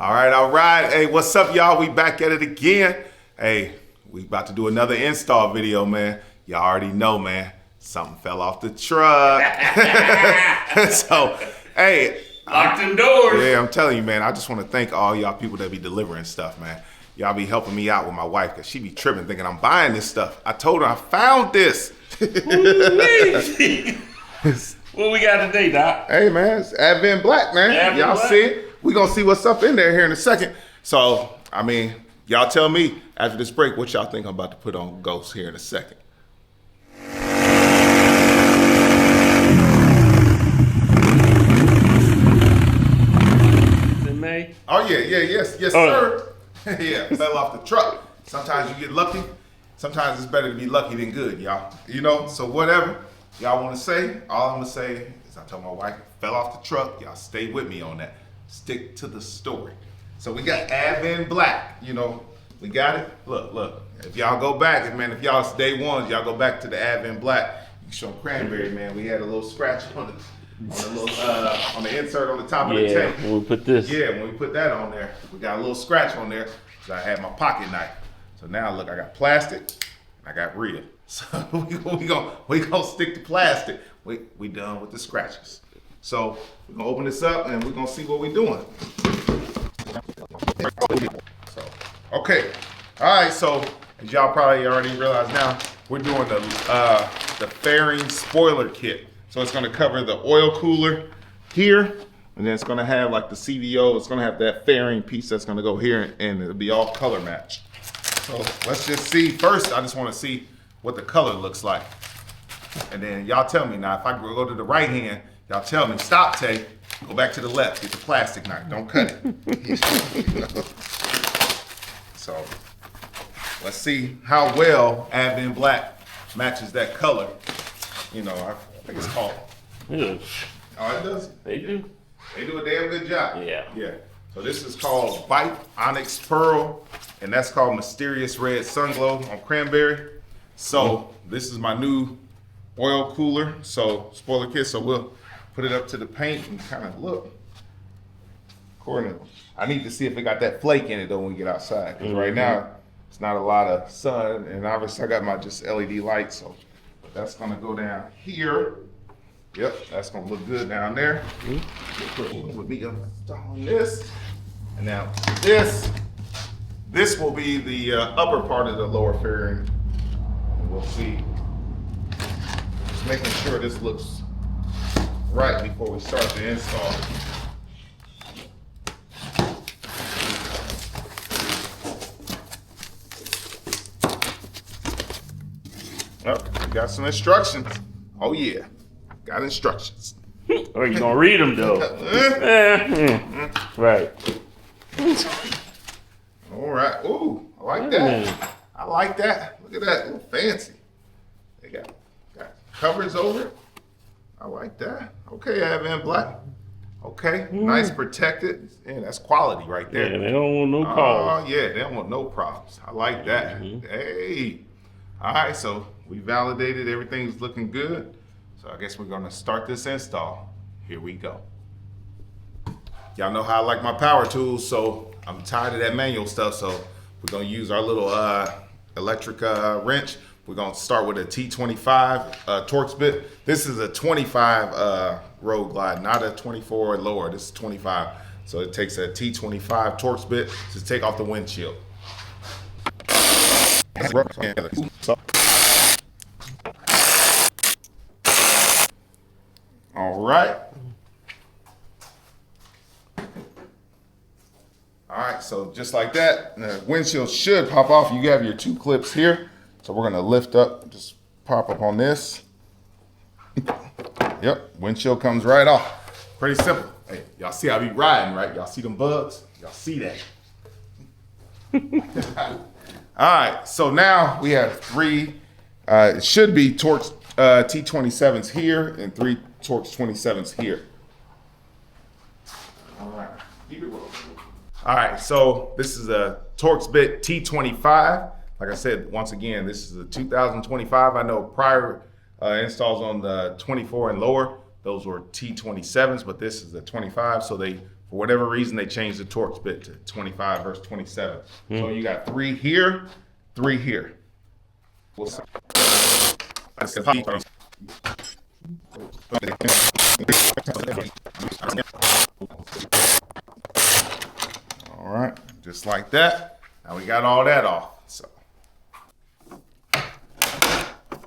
All right. Hey, what's up, y'all? We back at it again. Hey, we about to do another install video, man. Y'all already know, man. Something fell off the truck. So, hey. Lock them doors. Yeah, I'm telling you, man. I just want to thank all y'all people that be delivering stuff, man. Y'all be helping me out with my wife because she be tripping thinking I'm buying this stuff. I told her I found this. What we got today, Doc? Hey, man, it's Advanblack, man. Y'all see it? We gonna see what's up in there here in a second. So, I mean, y'all tell me after this break what y'all think I'm about to put on Ghost here in a second. Is it May? Oh yeah, yes, sir. Yeah, fell off the truck. Sometimes you get lucky. Sometimes it's better to be lucky than good, y'all. You know, so whatever y'all want to say, all I'm gonna say is I told my wife, fell off the truck. Y'all stay with me on that. Stick to the story. So we got Advanblack, you know, we got it. Look, if y'all go back, man, if y'all's day ones, y'all go back to the Advanblack. You can show Cranberry, man. We had a little scratch on the insert on the top of the tank. When we put this. Yeah, when we put that on there, we got a little scratch on there. So I had my pocket knife. So now look, I got plastic and I got real. So we gonna stick to plastic. We done with the scratches. So we're gonna open this up and we're gonna see what we're doing. So, okay. All right, so as y'all probably already realize now, we're doing the fairing spoiler kit. So it's gonna cover the oil cooler here, and then it's gonna have like the CVO, it's gonna have that fairing piece that's gonna go here, and it'll be all color matched. So let's just see. First, I just wanna see what the color looks like. And then y'all tell me now, if I go to the right hand, y'all tell me, stop, Tay, go back to the left, get the plastic knife, don't cut it. So, let's see how well Advanblack matches that color. You know, I think it's called. Yeah. Oh, it does? They do. They do a damn good job. Yeah. So this is called Bite Onyx Pearl, and that's called Mysterious Red Sunglow on Cranberry. So this is my new oil cooler, so spoiler kit, so we'll put it up to the paint and kind of look. I need to see if it got that flake in it though when we get outside, because right now it's not a lot of sun, and obviously I got my just LED light, so that's gonna go down here. Yep, that's gonna look good down there. With me installing this, and now this will be the upper part of the lower fairing, and we'll see. Just making sure this looks right before we start the install. Oh, we got some instructions. Oh yeah, got instructions. Oh, you gonna read them though? Right. All right. Ooh, I like that. I like that. Look at that. A little fancy. They got covers over it. I like that. Okay, Advanblack. Okay, nice protected. Yeah, that's quality right there. Yeah, they don't want no problems. Oh yeah, they don't want no problems. I like that. Hey. All right, so we validated everything's looking good. So I guess we're gonna start this install. Here we go. Y'all know how I like my power tools, so I'm tired of that manual stuff, so we're gonna use our little electric wrench. We're gonna start with a T25 Torx bit. This is a 25 Road Glide, not a 24 or lower. This is 25. So it takes a T25 Torx bit to take off the windshield. All right. All right, so just like that, the windshield should pop off. You have your two clips here. So we're gonna lift up, just pop up on this. Yep, windshield comes right off. Pretty simple. Hey, y'all see I be riding, right? Y'all see them bugs? Y'all see that? All right, so now we have three, it should be Torx T27s here and three Torx 27s here. All right, keep it rolling. All right, so this is a Torx bit T25. Like I said, once again, this is a 2025. I know prior installs on the 24 and lower, those were T27s, but this is the 25, so they For whatever reason, they changed the Torx bit to 25 versus 27. So you got 3 here, 3 here. We'll see. All right, just like that. Now we got all that off. So,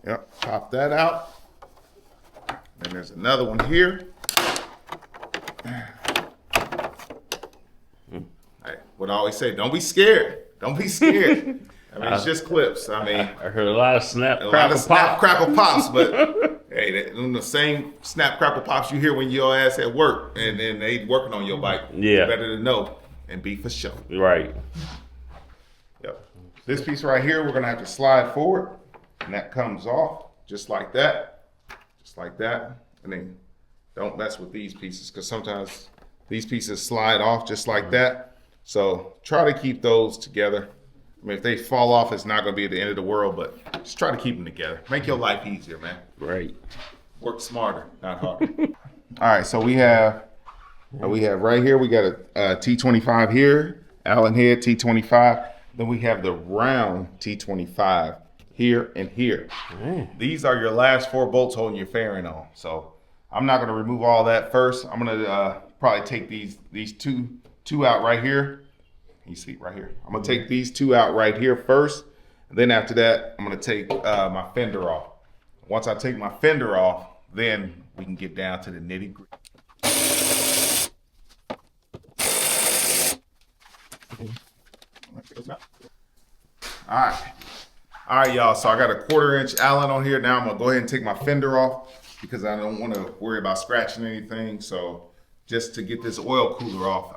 yep, pop that out. Then there's another one here. Hey, what I always say, don't be scared. Don't be scared. I mean, it's just clips. I mean, I heard a lot of snap, crackle pops, but hey, the same snap, crackle pops you hear when your ass at work and they working on your bike. Yeah. Better to know and be for sure. Right. Yep. This piece right here, we're gonna have to slide forward, and that comes off just like that, and then don't mess with these pieces because sometimes these pieces slide off just like that. So try to keep those together. I mean, if they fall off, it's not gonna be at the end of the world, but just try to keep them together. Make your life easier, man. Right. Work smarter, not harder. All right, so we have right here, we got a T25 here, Allen head T25. Then we have the round T25 here and here. These are your last 4 bolts holding your fairing on. So I'm not gonna remove all that first. I'm gonna probably take these two out right here. You see right here. I'm gonna take these 2 out right here first. And then after that, I'm gonna take my fender off. Once I take my fender off, then we can get down to the nitty gritty. All right, y'all. So I got a 1/4 inch Allen on here. Now I'm gonna go ahead and take my fender off because I don't want to worry about scratching anything. So just to get this oil cooler off,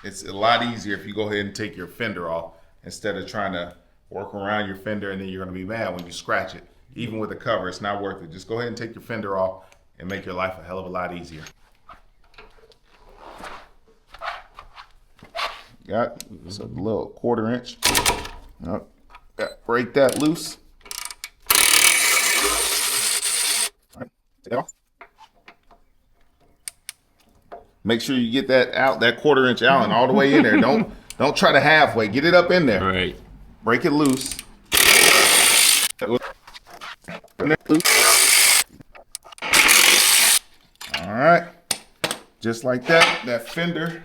it's a lot easier if you go ahead and take your fender off instead of trying to work around your fender and then you're gonna be mad when you scratch it. Even with a cover, it's not worth it. Just go ahead and take your fender off and make your life a hell of a lot easier. Got a little 1/4 inch. Yep. Break that loose. All right, take that off. Make sure you get that out, that 1/4 inch Allen all the way in there. Don't try to halfway. Get it up in there. Right. Break it loose. All right. Just like that. That fender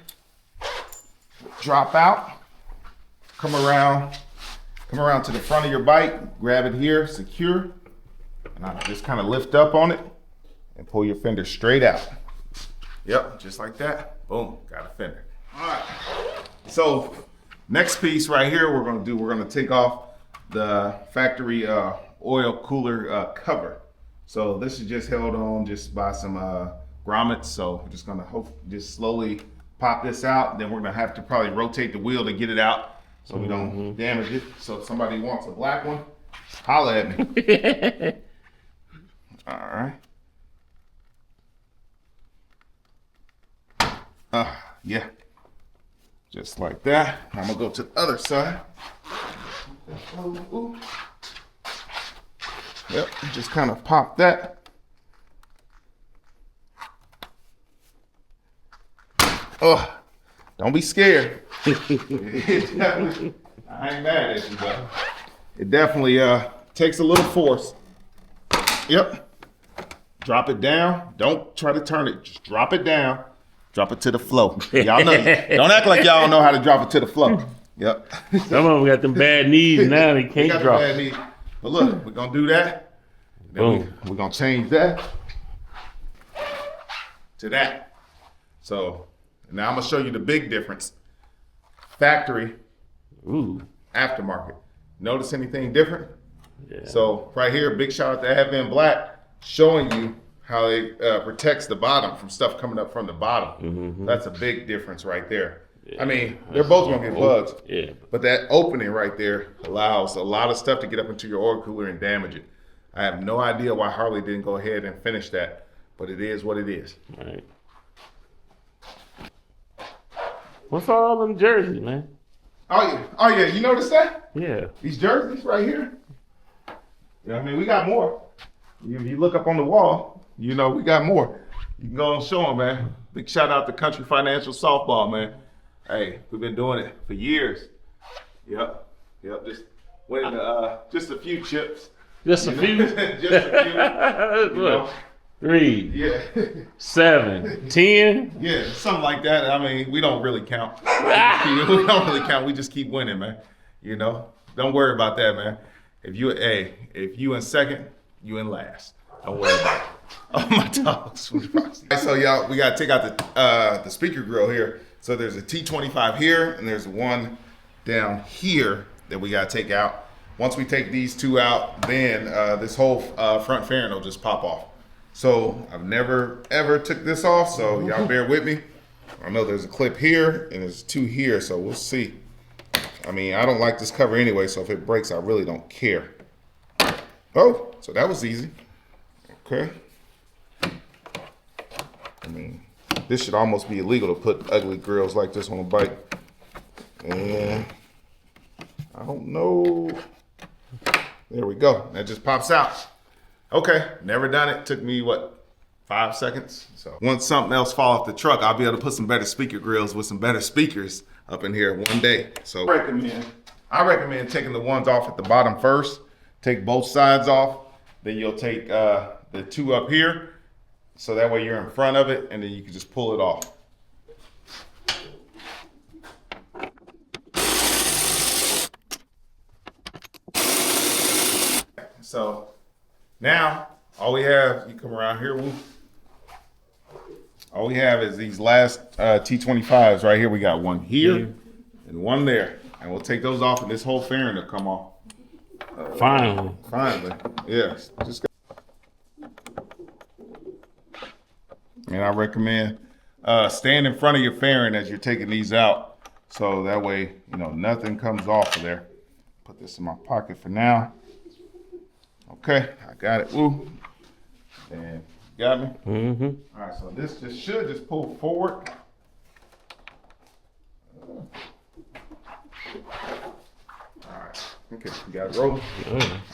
drop out. Come around to the front of your bike. Grab it here, secure. And I just kind of lift up on it and pull your fender straight out. Yep, just like that. Boom, got a fender. All right. So next piece right here, we're gonna take off the factory oil cooler cover. So this is just held on just by some grommets. So we're just gonna just slowly pop this out. Then we're gonna have to probably rotate the wheel to get it out so we don't damage it. So if somebody wants a black one, holla at me. All right. Yeah, just like that. I'm gonna go to the other side. Ooh. Yep, just kind of pop that. Oh, don't be scared. I ain't mad at you, but it definitely takes a little force. Yep. Drop it down. Don't try to turn it. Just drop it down. Drop it to the flow. Y'all know. Don't act like y'all don't know how to drop it to the flow. Yep. Some of them got them bad knees now. They can't drop. Bad knees. But look, we're gonna do that. Then we're gonna change that to that. So now I'm gonna show you the big difference. Factory, aftermarket. Notice anything different? Yeah. So right here, big shout out to Advanblack, showing you how it protects the bottom from stuff coming up from the bottom. That's a big difference right there. Yeah. I mean, they're both gonna get bugs. Yeah. But that opening right there allows a lot of stuff to get up into your oil cooler and damage it. I have no idea why Harley didn't go ahead and finish that, but it is what it is. Right. What's all them jerseys, man? Oh yeah, you notice that? Yeah. These jerseys right here. Yeah, I mean, we got more. If you look up on the wall, you know we got more. You can go and show them, man. Big shout out to Country Financial Softball, man. Hey, we've been doing it for years. Yep. Just winning just a few chips. Just a few? Just a few. What? 3, Yeah. 7, 10. Yeah, something like that. I mean, we don't really count. We don't really count. We just keep winning, man. You know, don't worry about that, man. If you in second, you in last. Don't worry about it. Oh, my dogs. So y'all, we gotta take out the speaker grill here. So there's a T25 here, and there's one down here that we gotta take out. Once we take these two out, then this whole front fairing will just pop off. So I've never ever took this off, so y'all bear with me. I know there's a clip here and there's two here, so we'll see. I mean, I don't like this cover anyway, so if it breaks, I really don't care. Oh, so that was easy. Okay. I mean, this should almost be illegal to put ugly grills like this on a bike. And I don't know. There we go. That just pops out. Okay, never done it. Took me, what, 5 seconds? So once something else fall off the truck, I'll be able to put some better speaker grills with some better speakers up in here one day. So I recommend taking the ones off at the bottom first. Take both sides off. Then you'll take the two up here. So that way you're in front of it, and then you can just pull it off. So now, all we have, you come around here, Woo. All we have is these last T25s right here. We got one here and one there. And we'll take those off, and this whole fairing will come off. Finally. Yes. And I recommend staying in front of your fairing as you're taking these out. So that way, you know, nothing comes off of there. Put this in my pocket for now. Okay, I got it. Woo. And you got me? Mm-hmm. All right, so this should just pull forward. All right, okay, you got it rolling.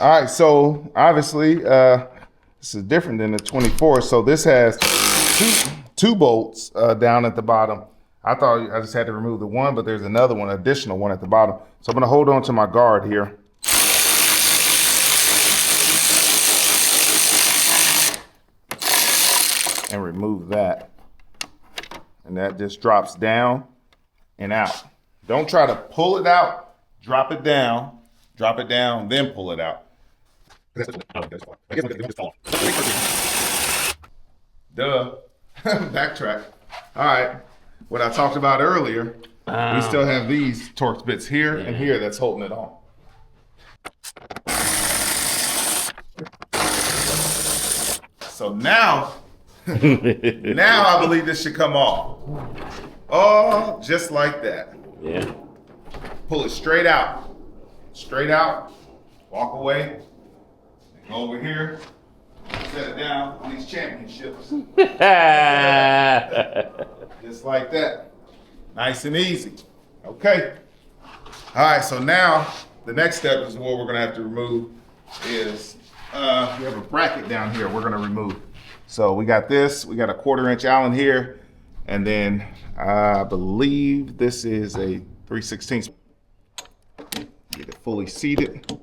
All right, so obviously this is different than the 24. So this has two bolts down at the bottom. I thought I just had to remove the one, but there's another one, additional one at the bottom. So I'm gonna hold on to my guard here. And remove that. And that just drops down and out. Don't try to pull it out, drop it down, then pull it out. Duh. Backtrack. All right. What I talked about earlier, we still have these Torx bits here and here that's holding it on. So now, I believe this should come off. Oh, just like that. Yeah. Pull it straight out. Straight out. Walk away. Go over here. Set it down on these championships. Just like that. Nice and easy. Okay. All right, so now the next step is what we're gonna have to remove is we have a bracket down here we're gonna remove. So we got this, we got a 1/4" Allen here, and then I believe this is a 3/16. Get it fully seated,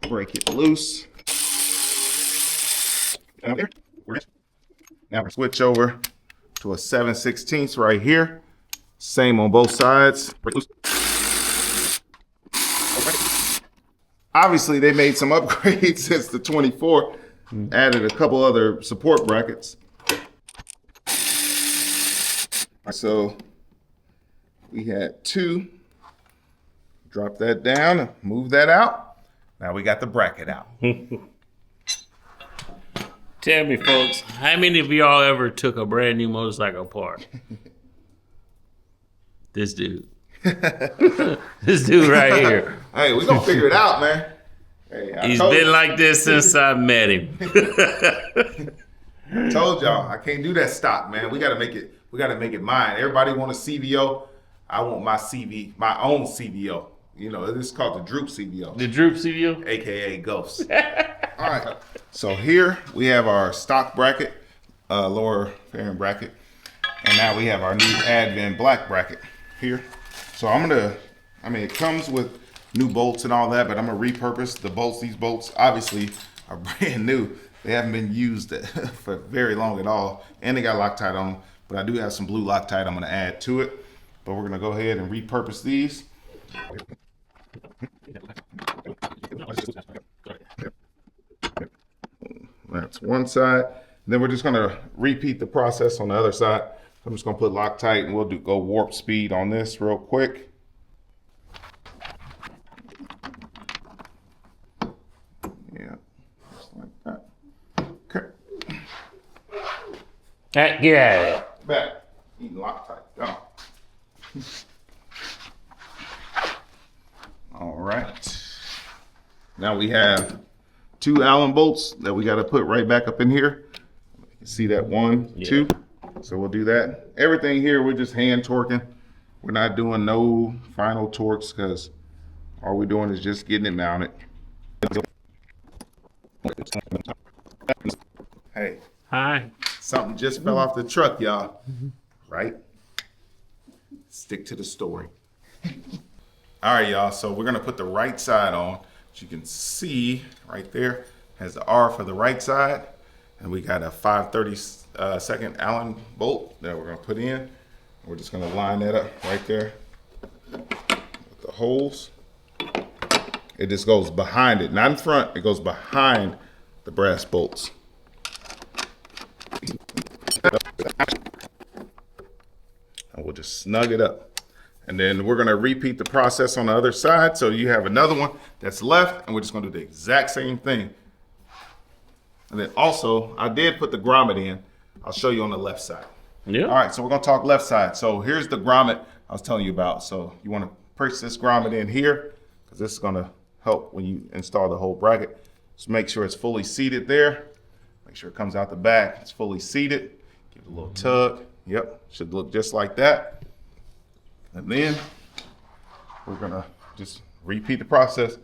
break it loose. Now we switch over to a 7/16 right here. Same on both sides. Break loose. Obviously, they made some upgrades since the 24. Added a couple other support brackets. So we had 2. Drop that down and move that out. Now we got the bracket out. Tell me, folks, how many of y'all ever took a brand new motorcycle apart? This dude. This dude right here. Hey, we're gonna figure it out, man. Hey, He's been like this since I met him. I told y'all, I can't do that stock, man. We gotta make it mine. Everybody want a CVO. I want my own CVO. You know, this is called the Droop CVO. The Droop CVO? AKA Ghost. All right. So here we have our stock bracket, lower fairing bracket. And now we have our new Advanblack bracket here. So it comes with new bolts and all that, but I'm gonna repurpose the bolts. These bolts obviously are brand new. They haven't been used for very long at all. And they got Loctite on them, but I do have some blue Loctite I'm gonna add to it. But we're gonna go ahead and repurpose these. That's one side. Then we're just gonna repeat the process on the other side. I'm just gonna put Loctite and we'll go warp speed on this real quick. Yeah, just like that. Okay. Get out of it. Back. Eating Loctite. Oh. All right. Now we have 2 Allen bolts that we got to put right back up in here. You can see that 1, 2. So we'll do that. Everything here, we're just hand torquing. We're not doing no final torques because all we're doing is just getting it mounted. Hey. Hi. Something just fell off the truck, y'all. Right? Stick to the story. All right, y'all. So we're going to put the right side on. As you can see right there, has the R for the right side. And we got a 5/32 Allen bolt that we're going to put in. We're just going to line that up right there with the holes. It just goes behind it, not in front. It goes behind the brass bolts. And we'll just snug it up. And then we're gonna repeat the process on the other side. So you have another one that's left, and we're just gonna do the exact same thing. And then also, I did put the grommet in. I'll show you on the left side. Yeah. All right, so we're gonna talk left side. So here's the grommet I was telling you about. So you wanna push this grommet in here, because this is gonna help when you install the whole bracket. Just make sure it's fully seated there. Make sure it comes out the back, it's fully seated. Give it a little tug. Yep, should look just like that. And then we're gonna just repeat the process.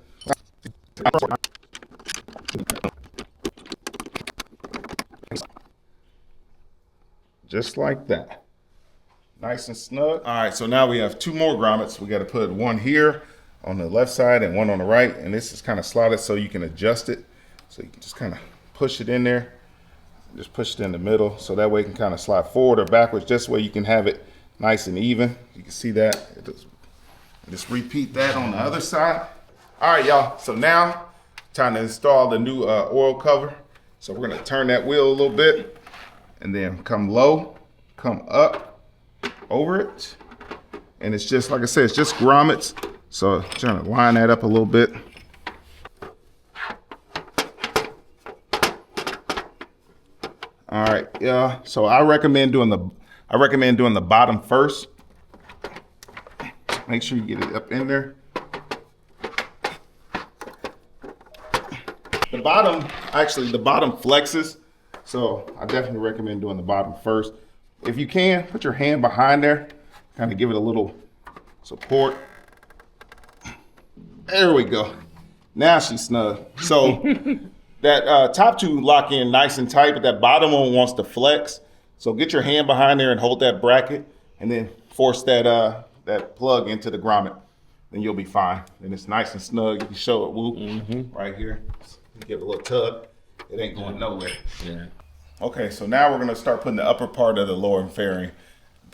Just like that. Nice and snug. All right, so now we have 2 more grommets. We gotta put one here on the left side and one on the right. And this is kind of slotted so you can adjust it. So you can just kind of push it in there. Just push it in the middle. So that way it can kind of slide forward or backwards. Just so you can have it nice and even. You can see that. Just repeat that on the other side. All right, y'all. So now, time to install the new oil cover. So we're gonna turn that wheel a little bit and then come low, come up over it. And it's just, like I said, it's just grommets. So trying to line that up a little bit. All right, yeah. So I recommend doing the bottom first. Make sure you get it up in there. The bottom flexes. So I definitely recommend doing the bottom first. If you can, put your hand behind there, kind of give it a little support. There we go. Now she's snug. So that top 2 lock in nice and tight, but that bottom one wants to flex. So get your hand behind there and hold that bracket, and then force that plug into the grommet. Then you'll be fine. And it's nice and snug. You can show it, whoop, right here. Give it a little tug. It ain't going nowhere. Yeah. Okay, so now we're gonna start putting the upper part of the lower fairing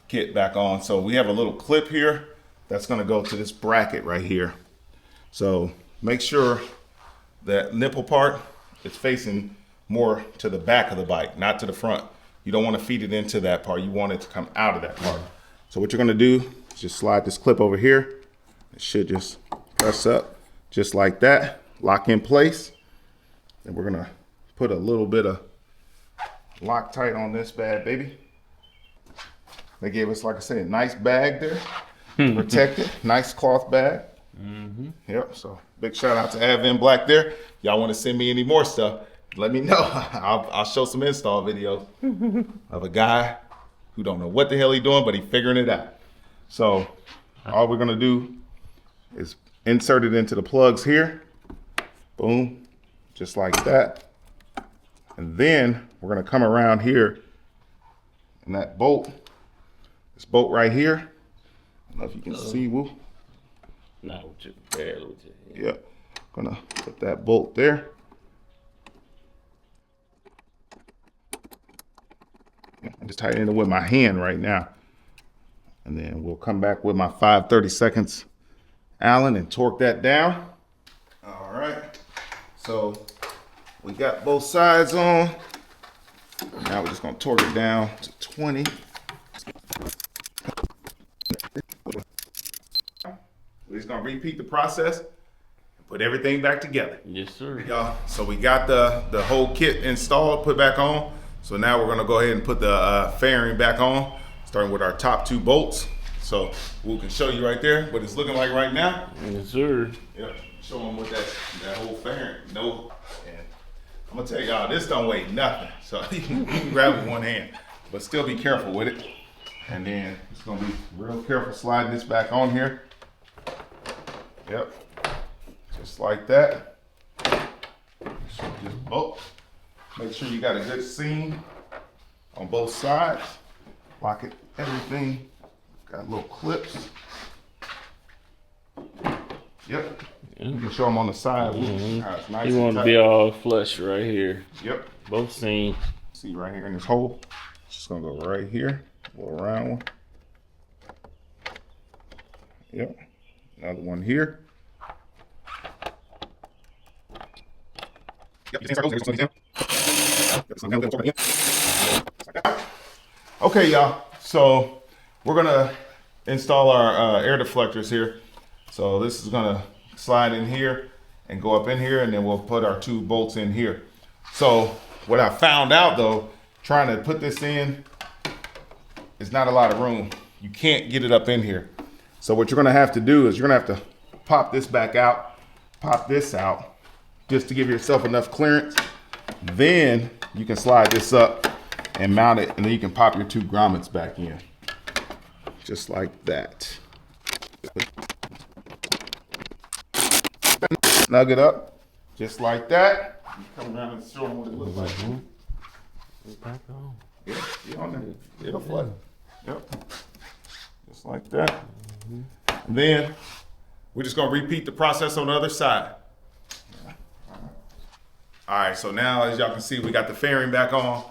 kit back on. So we have a little clip here that's gonna go to this bracket right here. So make sure that nipple part is facing more to the back of the bike, not to the front. You don't want to feed it into that part. You want it to come out of that part. So what you're gonna do is just slide this clip over here. It should just press up just like that, lock in place. And we're gonna put a little bit of Loctite on this bad baby. They gave us, like I said, a nice bag there, protected, nice cloth bag. Yep, so big shout out to Advanblack there. Y'all want to send me any more stuff, let me know. I'll show some install videos of a guy who don't know what the hell he's doing, but he's figuring it out. So all we're gonna do is insert it into the plugs here. Boom, just like that. And then we're gonna come around here and that bolt this bolt right here. I don't know if you can see, Woo. Not with your barely with your hand. Yep. Gonna put that bolt there. I'm just tightening it with my hand right now. And then we'll come back with my 5/32 Allen and torque that down. All right. So we got both sides on. Now we're just gonna torque it down to 20. We're just gonna repeat the process and put everything back together. Yes, sir. Y'all, so we got the whole kit installed, put back on. So now we're gonna go ahead and put the fairing back on, starting with our top 2 bolts. So we can show you right there what it's looking like right now. Yes, sir. Yep, show them what that whole fairing, no. And I'm gonna tell y'all, this don't weigh nothing. So you can grab it with one hand, but still be careful with it. And then it's gonna be real careful sliding this back on here. Yep, just like that. Just bolt. Make sure you got a good seam on both sides. Lock it, everything. Got little clips. Yep. You can show them on the side. How it's nice You and want to tight. be all flush right here. Yep. Both seams. See right here in this hole. Just gonna go right here. A little round one. Yep. Another one here. Okay, y'all. So we're gonna install our air deflectors here. So this is gonna slide in here and go up in here, and then we'll put our 2 bolts in here. So what I found out though, trying to put this in, is not a lot of room. You can't get it up in here. So what you're gonna have to do is you're gonna have to pop this back out, pop this out, just to give yourself enough clearance. Then you can slide this up and mount it, and then you can pop your 2 grommets back in. Just like that. Snug it up, just like that. Come around and show them what it looks like. Back on. Yeah, be on there. It'll flood. Yep. Just like that. And then we're just gonna repeat the process on the other side. All right, so now as y'all can see, we got the fairing back on.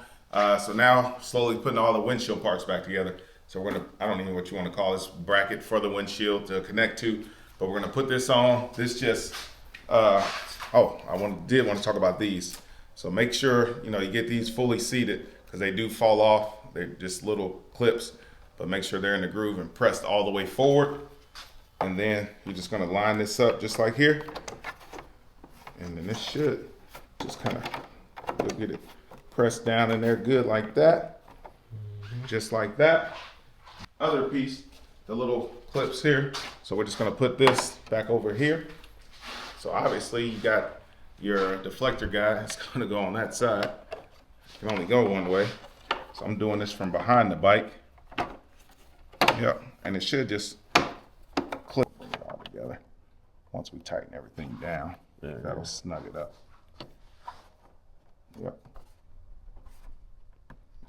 So now slowly putting all the windshield parts back together. So we're gonna, I don't even know what you wanna call this, bracket for the windshield to connect to, but we're gonna put this on. This just, did want to talk about these. So make sure, you get these fully seated, because they do fall off. They're just little clips, but make sure they're in the groove and pressed all the way forward. And then you're just gonna line this up just like here. And then this should just kind of, you'll get it pressed down in there good like that. Just like that. Other piece, the little clips here. So we're just gonna put this back over here. So obviously you got your deflector guy, it's gonna go on that side. It can only go one way. So I'm doing this from behind the bike. Yep, and it should just clip it all together. Once we tighten everything down, that'll snug it up. Yep.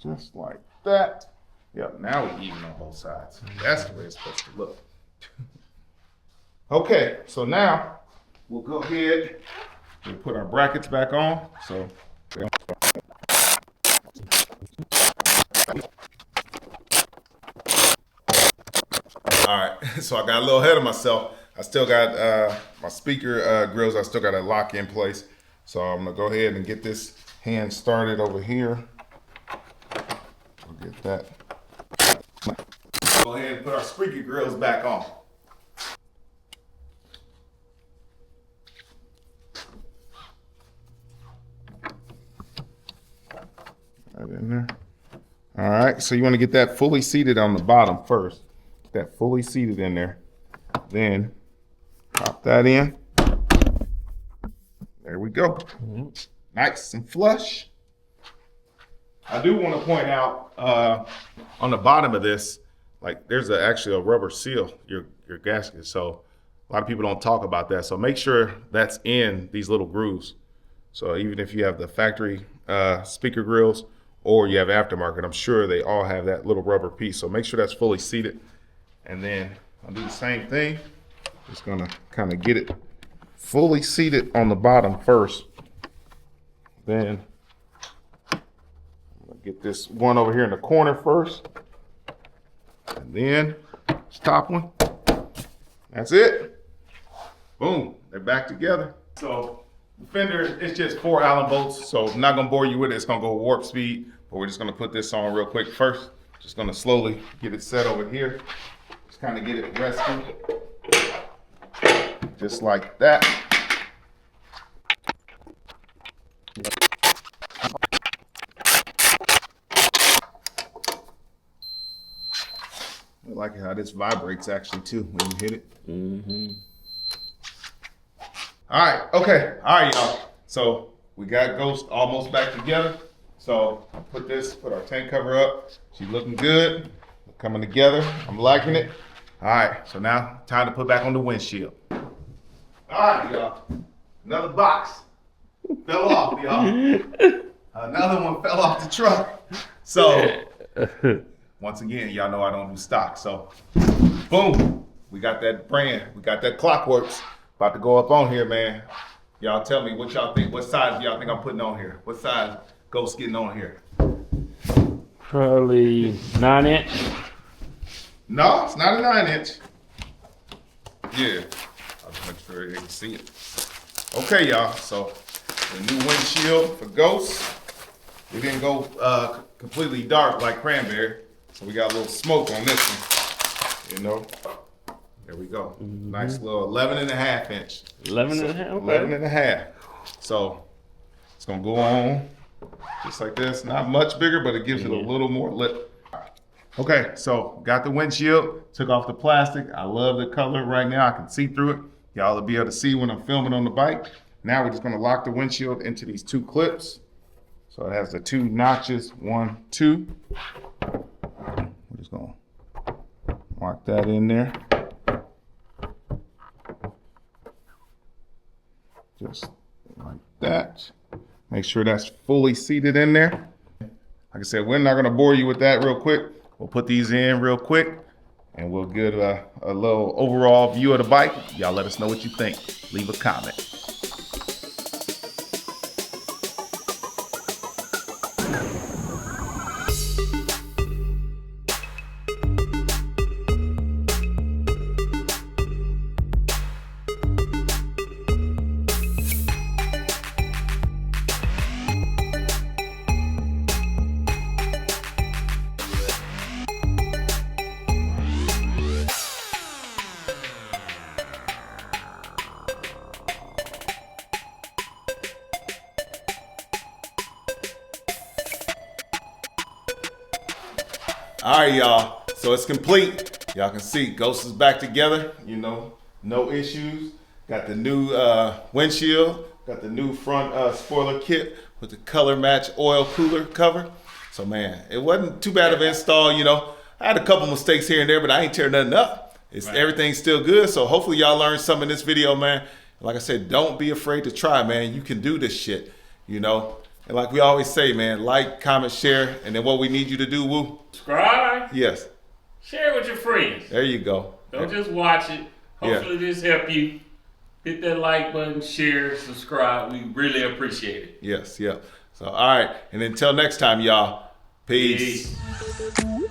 Just like that. Yep, now we're even on both sides. That's the way it's supposed to look. Okay, so now we'll go ahead and put our brackets back on. So all right, so I got a little ahead of myself. I still got my speaker grills, I still got to lock in place. So I'm gonna go ahead and get this hand started over here. We'll get that. Go ahead and put our speaker grills back on. Right in there. All right, so you want to get that fully seated on the bottom first. Get that fully seated in there. Then pop that in. There we go. Nice and flush. I do want to point out on the bottom of this, like there's actually a rubber seal, your gasket. So a lot of people don't talk about that. So make sure that's in these little grooves. So even if you have the factory speaker grills, or you have aftermarket, I'm sure they all have that little rubber piece. So make sure that's fully seated. And then I'll do the same thing. Just gonna kind of get it fully seated on the bottom first. Then I'm gonna get this one over here in the corner first. And then this top one. That's it. Boom, they're back together. So the fender, it's just 4 Allen bolts. So I'm not gonna bore you with it. It's gonna go warp speed, but we're just gonna put this on real quick first. Just gonna slowly get it set over here. Just kind of get it resting. Just like that. I like how this vibrates actually too when you hit it. Mm-hmm. All right, okay. All right, y'all. So we got Ghost almost back together. So I put our tank cover up. She's looking good, coming together. I'm liking it. All right, so now time to put back on the windshield. All right, y'all. Another box fell off, y'all. Another one fell off the truck. So once again, y'all know I don't do stock. So boom, we got that brand. We got that Clockworks about to go up on here, man. Y'all tell me what y'all think. What size do y'all think I'm putting on here? What size Ghost getting on here? Probably 9-inch. No, it's not a 9-inch. Yeah, I'll just make sure they can see it. Okay, y'all, so the new windshield for Ghost. We didn't go completely dark like Cranberry, so we got a little smoke on this one, you know. There we go. Mm-hmm. Nice little 11.5 inch. 11 and a half? 11 and a half. So it's gonna go on just like this. Not much bigger, but it gives it a little more lip. Okay, so got the windshield, took off the plastic. I love the color right now. I can see through it. Y'all will be able to see when I'm filming on the bike. Now we're just gonna lock the windshield into these 2 clips. So it has the 2 notches, 1, 2. We're just gonna mark that in there. Just like that. Make sure that's fully seated in there. Like I said, we're not gonna bore you with that real quick. We'll put these in real quick and we'll get a little overall view of the bike. Y'all let us know what you think. Leave a comment. All right, y'all, so it's complete. Y'all can see Ghost is back together, you know, no issues. Got the new windshield, got the new front spoiler kit with the color match oil cooler cover. So man, it wasn't too bad of an install, you know. I had a couple mistakes here and there, but I ain't tearing nothing up. Everything's still good, so hopefully y'all learned something in this video, man. Like I said, don't be afraid to try, man. You can do this shit, you know. And like we always say, man, like, comment, share, and then what we need you to do, Woo? Subscribe. Yes. Share it with your friends. There you go. Don't just watch it. Hopefully this help you. Hit that like button, share, subscribe. We really appreciate it. Yes, yeah. So, all right. And until next time, y'all. Peace. Peace.